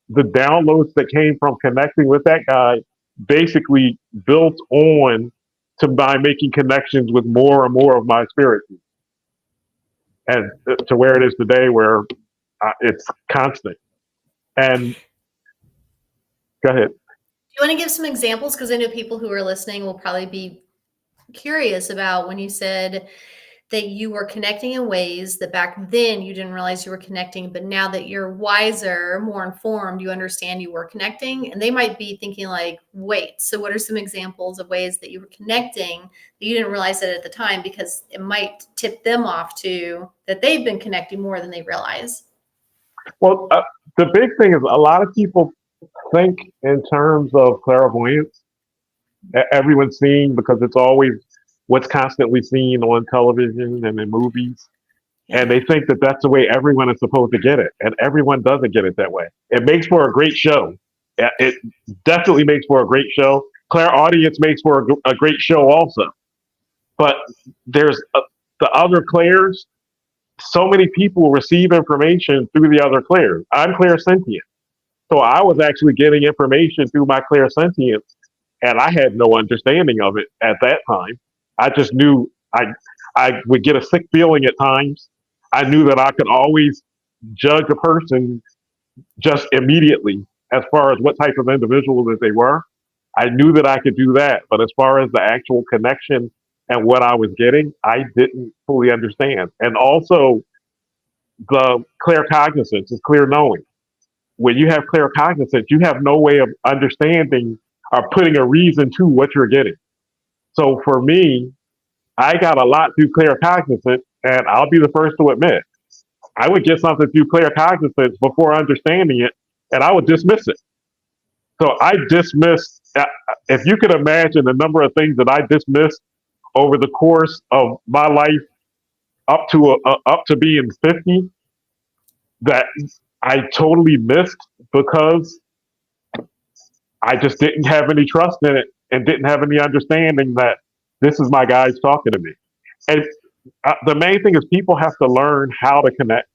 the downloads that came from connecting with that guy basically built on to by making connections with more and more of my spirit, and to where it is today, where it's constant. And go ahead. Do you want to give some examples? Because I know people who are listening will probably be curious about when you said that you were connecting in ways that back then you didn't realize you were connecting, but now that you're wiser, more informed, you understand you were connecting. And they might be thinking, like, wait, so what are some examples of ways that you were connecting that you didn't realize it at the time? Because it might tip them off to that they've been connecting more than they realize. Well, the big thing is a lot of people think in terms of clairvoyance. Everyone's seeing because it's always what's constantly seen on television and in movies. And Yeah. they think that that's the way everyone is supposed to get it, and everyone doesn't get it that way. It makes for a great show. It definitely makes for a great show. Clairaudience makes for a great show also. But there's the other clairs. So many people receive information through the other clairs. I'm clairsentient, so I was actually getting information through my clairsentience, and I had no understanding of it at that time. I just knew I would get a sick feeling at times. I knew that I could always judge a person just immediately as far as what type of individual that they were. I knew that I could do that, but as far as the actual connection and what I was getting, I didn't fully understand. And also, the clear cognizance is clear knowing. When you have clear cognizance, you have no way of understanding or putting a reason to what you're getting. So for me, I got a lot through clear cognizance, and I'll be the first to admit I would get something through clear cognizance before understanding it, and I would dismiss it. So I dismissed. If you could imagine the number of things that I dismissed over the course of my life up to being 50, that I totally missed because I just didn't have any trust in it and didn't have any understanding that this is my guys talking to me. And the main thing is people have to learn how to connect.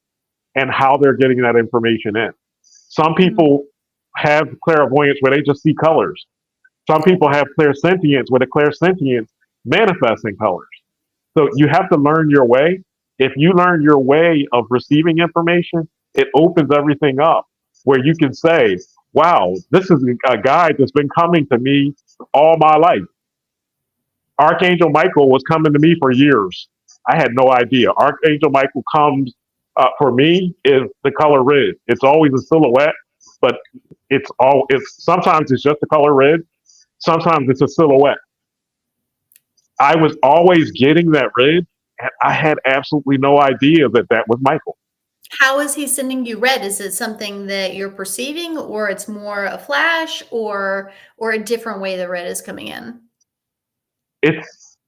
and how they're getting that information in. Some Mhm. people have clairvoyance where they just see colors. Some people have clairsentience where the clairsentience manifests in colors. So you have to learn your way. If you learn your way of receiving information, it opens everything up where you can say, wow, this is a guide that's been coming to me all my life. Archangel Michael was coming to me for years. I had no idea. Archangel Michael comes for me is the color red. It's always a silhouette, but it's sometimes it's just the color red. Sometimes it's a silhouette. I was always getting that red, and I had absolutely no idea that that was Michael. How is he sending you red? Is it something that you're perceiving, or it's more a flash, or a different way the red is coming in? It's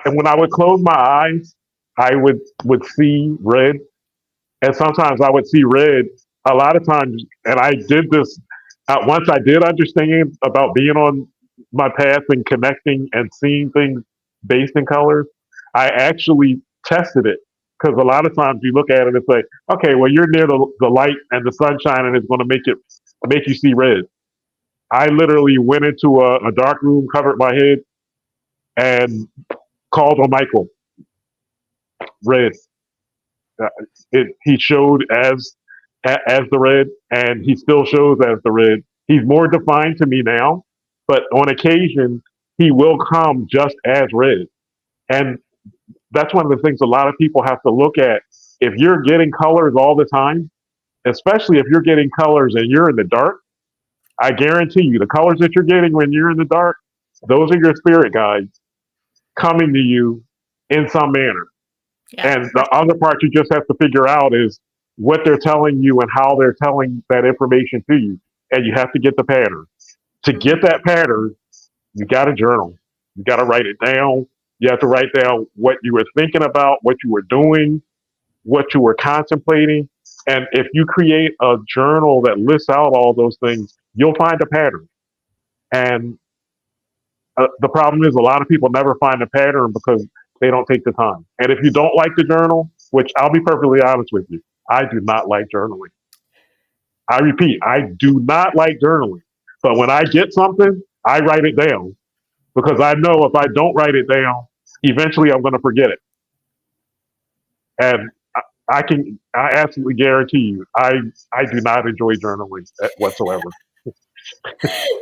when I would close my eyes, I would see red, and sometimes I would see red. A lot of times, and I did this once I did understand about being on my path and connecting and seeing things based in colors. I actually tested it because a lot of times you look at it and say, okay, well you're near the light and the sunshine, and it's going to make you see red. I literally went into a dark room, covered my head, and called on Michael. Red. Uh, he showed as the red, and he still shows as the red. He's more defined to me now, but on occasion he will come just as red, and that's one of the things a lot of people have to look at. If you're getting colors all the time, especially if you're getting colors and you're in the dark, I guarantee you the colors that you're getting when you're in the dark, those are your spirit guides coming to you in some manner. Yeah, And for the other part you just have to figure out is what they're telling you and how they're telling that information to you. And you have to get the pattern. To sure. get that pattern, you got to journal. You got to write it down. You have to write down what you were thinking about, what you were doing, what you were contemplating. And if you create a journal that lists out all those things, you'll find a pattern. And the problem is a lot of people never find a pattern because they don't take the time. And if you don't like the journal, which I'll be perfectly honest with you, I do not like journaling. I repeat, I do not like journaling. But when I get something, I write it down because I know if I don't write it down, eventually I'm going to forget it. And I absolutely guarantee you, I do not enjoy journaling whatsoever.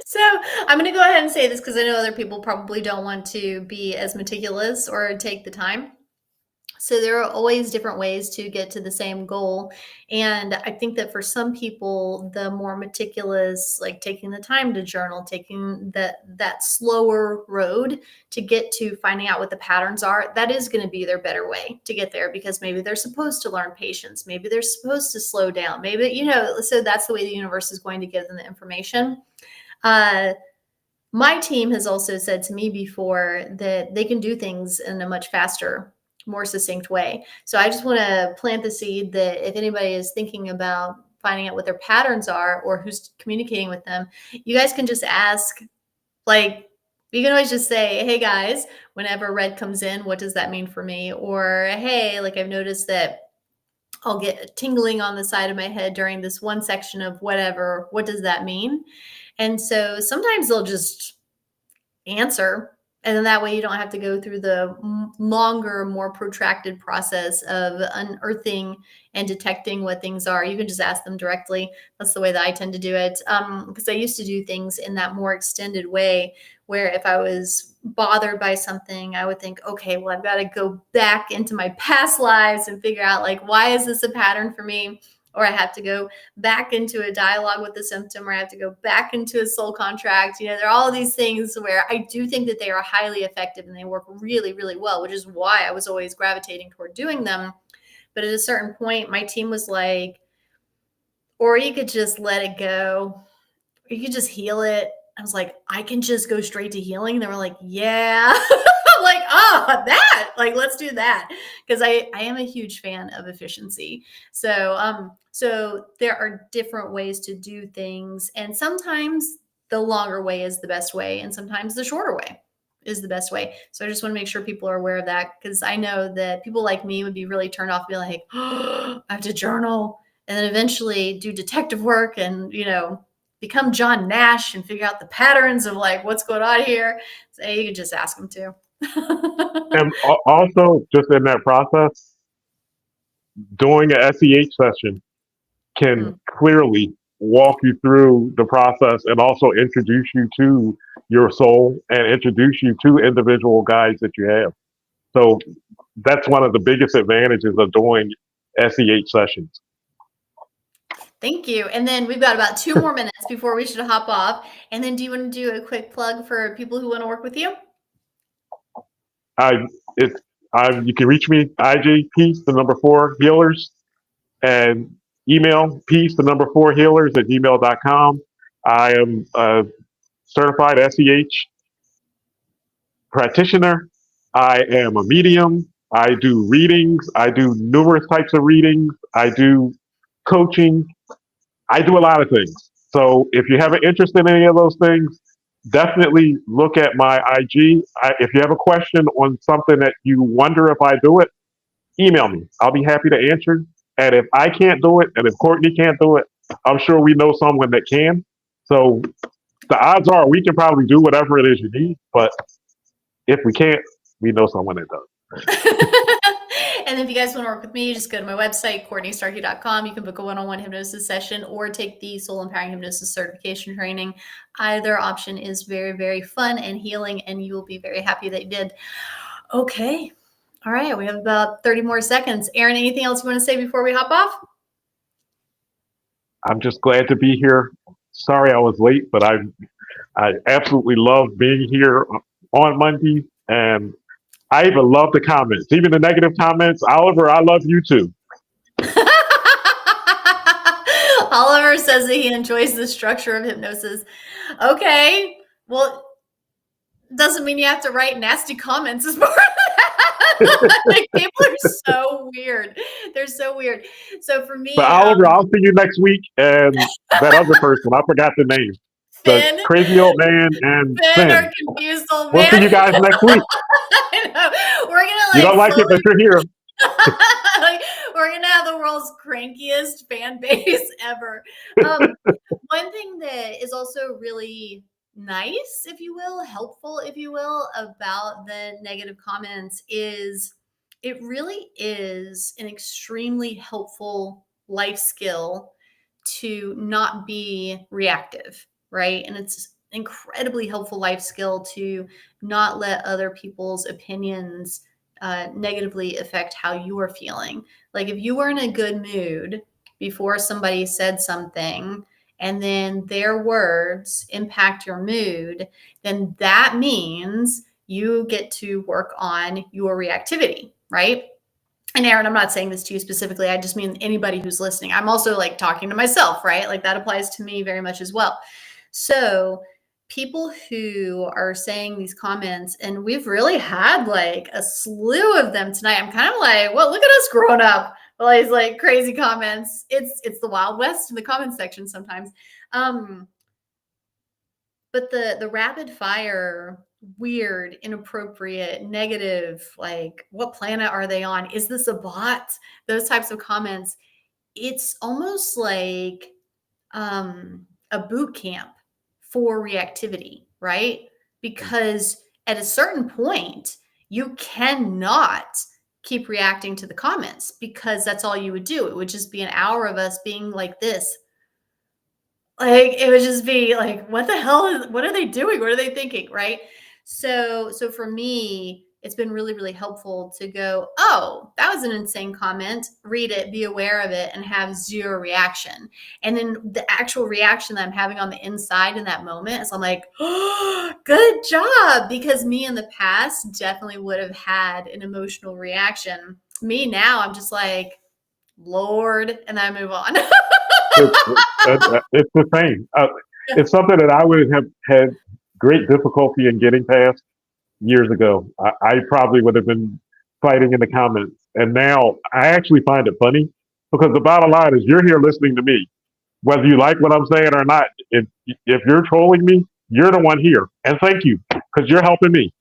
So I'm going to go ahead and say this because I know other people probably don't want to be as meticulous or take the time. So there are always different ways to get to the same goal. And I think that for some people, the more meticulous, like taking the time to journal, taking that slower road to get to finding out what the patterns are, that is going to be their better way to get there because maybe they're supposed to learn patience, maybe they're supposed to slow down, maybe, so that's the way the universe is going to give them the information. Uh, my team has also said to me before that they can do things in a much faster, more succinct way. So I just want to plant the seed that if anybody is thinking about finding out what their patterns are or who's communicating with them, you guys can just ask, like, you can always just say, hey guys, whenever red comes in, what does that mean for me? Or, hey, like I've noticed that I'll get tingling on the side of my head during this one section of whatever. What does that mean? And so sometimes they'll just answer. And then that way you don't have to go through the longer, more protracted process of unearthing and detecting what things are. You can just ask them directly. That's the way that I tend to do it. Because I used to do things in that more extended way where if I was bothered by something, I would think, okay, well, I've got to go back into my past lives and figure out like, why is this a pattern for me? Or I have to go back into a dialogue with the symptom, or I have to go back into a soul contract. There are all these things where I do think that they are highly effective and they work really, really well, which is why I was always gravitating toward doing them. But at a certain point, my team was like, or you could just let it go, or you could just heal it. I was like, I can just go straight to healing. And they were like, yeah. I'm like, oh, that, like, let's do that. Because I am a huge fan of efficiency. So there are different ways to do things. And sometimes the longer way is the best way. And sometimes the shorter way is the best way. So I just want to make sure people are aware of that, because I know that people like me would be really turned off, be like, oh, I have to journal, and then eventually do detective work and, become John Nash and figure out the patterns of like what's going on here. So you can just ask them to. And also, just in that process, doing a SEH session can Mm. clearly walk you through the process and also introduce you to your soul and introduce you to individual guides that you have. So that's one of the biggest advantages of doing SEH sessions. Thank you. And then we've got about 2 more minutes before we should hop off. And then do you want to do a quick plug for people who want to work with you? I it's you can reach me IG Peace the number 4 healers and email peace the number 4 healers at gmail.com. I am a certified SEH practitioner. I am a medium. I do readings. I do numerous types of readings. I do coaching. I do a lot of things. So if you have an interest in any of those things, definitely look at my IG. If you have a question on something that you wonder if I do it, email me. I'll be happy to answer. And if I can't do it, and if Courtney can't do it, I'm sure we know someone that can. So the odds are we can probably do whatever it is you need. But if we can't, we know someone that does. And if you guys want to work with me, just go to my website, CourtneyStarkey.com. You can book a one-on-one hypnosis session or take the Soul Empowering Hypnosis certification training. Either option is very, very fun and healing, and you will be very happy that you did. Okay. All right. We have about 30 more seconds. Aaron, anything else you want to say before we hop off? I'm just glad to be here. Sorry I was late, but I absolutely love being here on Monday, and I even love the comments, even the negative comments. Oliver, I love you too. Oliver says that he enjoys the structure of hypnosis. Okay. Well, doesn't mean you have to write nasty comments as part of that. Like, people are so weird. They're so weird. So for me, But Oliver, I'll see you next week. And that other person, I forgot the name. The Finn, crazy old man and Finn, Finn. our confused old We'll man. see you guys next week. I know. We're gonna You don't like it, but you're here. like, we're gonna have the world's crankiest fan base ever. One thing that is also really nice, if you will, helpful, if you will, about the negative comments is it really is an extremely helpful life skill to not be reactive, right? And it's incredibly helpful life skill to not let other people's opinions negatively affect how you are feeling. Like if you were in a good mood before somebody said something and then their words impact your mood, then that means you get to work on your reactivity, right? And Aaron, I'm not saying this to you specifically. I just mean anybody who's listening. I'm also like talking to myself, right? Like that applies to me very much as well. So people who are saying these comments, and we've really had like a slew of them tonight. I'm kind of like, well, look at us growing up. All these like crazy comments. It's the Wild West in the comments section sometimes. But the rapid fire, weird, inappropriate, negative, like what planet are they on? Is this a bot? Those types of comments. It's almost like a boot camp for reactivity, right? Because at a certain point, you cannot keep reacting to the comments because that's all you would do. It would just be an hour of us being like this. Like it would just be like, what the hell is what are they doing? What are they thinking? Right. So for me, it's been really, really helpful to go, oh, that was an insane comment, read it, be aware of it, and have zero reaction. And then the actual reaction that I'm having on the inside in that moment is I'm like, oh, good job. Because me in the past definitely would have had an emotional reaction. Me now, I'm just like, Lord, and I move on. It's the same. It's something that I would have had great difficulty in getting past years ago. I probably would have been fighting in the comments. And now I actually find it funny because the bottom line is you're here listening to me. Whether you like what I'm saying or not, if you're trolling me, you're the one here. And thank you. because you're helping me.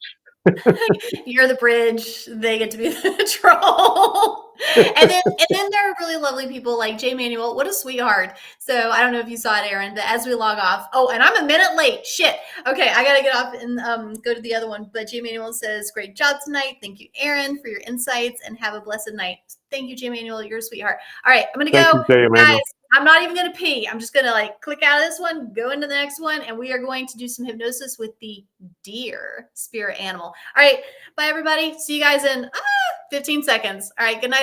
You're the bridge. They get to be the troll. And then there are really lovely people like Jay Manuel. What a sweetheart. So I don't know if you saw it, Aaron, but as we log off, oh, and I'm a minute late. Shit. Okay, I gotta get off and go to the other one. But Jay Manuel says, "Great job tonight. Thank you, Aaron, for your insights, and have a blessed night." Thank you, Jay Manuel. You're a sweetheart. All right, I'm gonna Thank go, you, Jay guys. Emmanuel. I'm not even gonna pee. I'm just gonna like click out of this one, go into the next one, and we are going to do some hypnosis with the deer spirit animal. All right. Bye, everybody. See you guys in 15 seconds. All right. Good night.